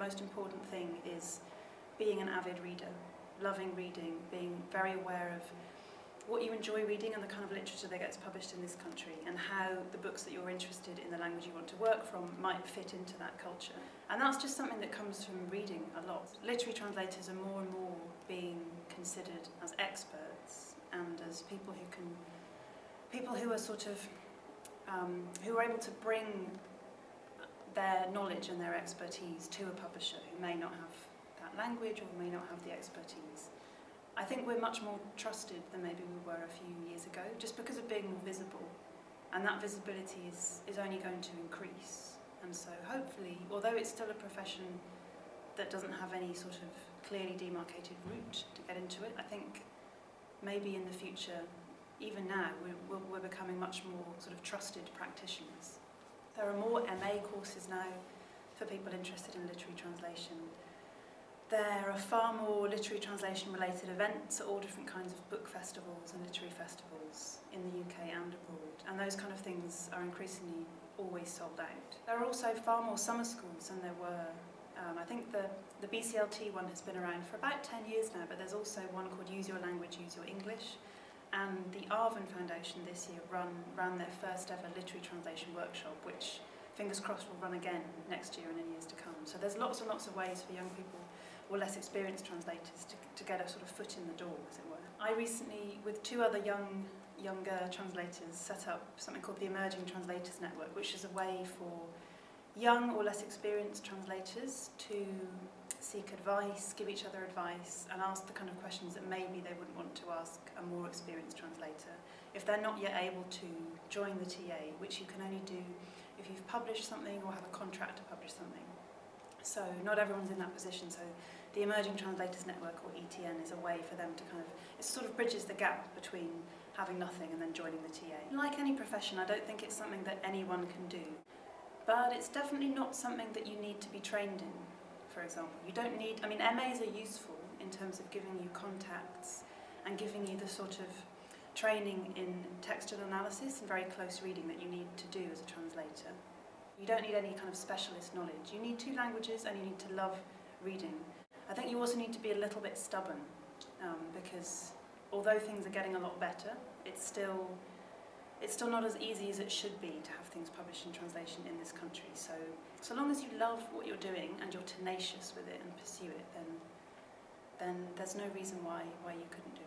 most important thing is being an avid reader, loving reading, being very aware of what you enjoy reading and the kind of literature that gets published in this country, and how the books that you're interested in, the language you want to work from, might fit into that culture. And that's just something that comes from reading a lot. Literary translators are more and more being considered as experts and as people who are sort of who are able to bring their knowledge and their expertise to a publisher who may not have that language or may not have the expertise. I think we're much more trusted than maybe we were a few years ago, just because of being more visible, and that visibility is only going to increase. And so hopefully, although it's still a profession that doesn't have any sort of clearly demarcated route to get into it, I think maybe in the future, even now, we're becoming much more sort of trusted practitioners. There are more MA courses now for people interested in literary translation. There are far more literary translation related events at all different kinds of book festivals and literary festivals in the UK and abroad, and those kind of things are increasingly always sold out. There are also far more summer schools than there were. I think the BCLT one has been around for about 10 years now, but there's also one called Use Your Language, Use Your English, and the Arvin Foundation this year ran their first ever literary translation workshop, which fingers crossed will run again next year and in years to come. So there's lots and lots of ways for young people or less experienced translators to get a sort of foot in the door, as it were. I recently, with two other younger translators, set up something called the Emerging Translators Network, which is a way for young or less experienced translators to seek advice, give each other advice, and ask the kind of questions that maybe they wouldn't want to ask a more experienced translator if they're not yet able to join the TA, which you can only do if you've published something or have a contract to publish something. So not everyone's in that position, so the Emerging Translators Network, or ETN, is a way for them to kind of, it sort of bridges the gap between having nothing and then joining the TA. Like any profession, I don't think it's something that anyone can do, but it's definitely not something that you need to be trained in, for example. You don't need, I mean, MAs are useful in terms of giving you contacts and giving you the sort of training in textual analysis and very close reading that you need to do as a translator. You don't need any kind of specialist knowledge. You need two languages and you need to love reading. I think you also need to be a little bit stubborn because although things are getting a lot better, it's still not as easy as it should be to have things published in translation in this country. So long as you love what you're doing and you're tenacious with it and pursue it, then there's no reason why you couldn't do it.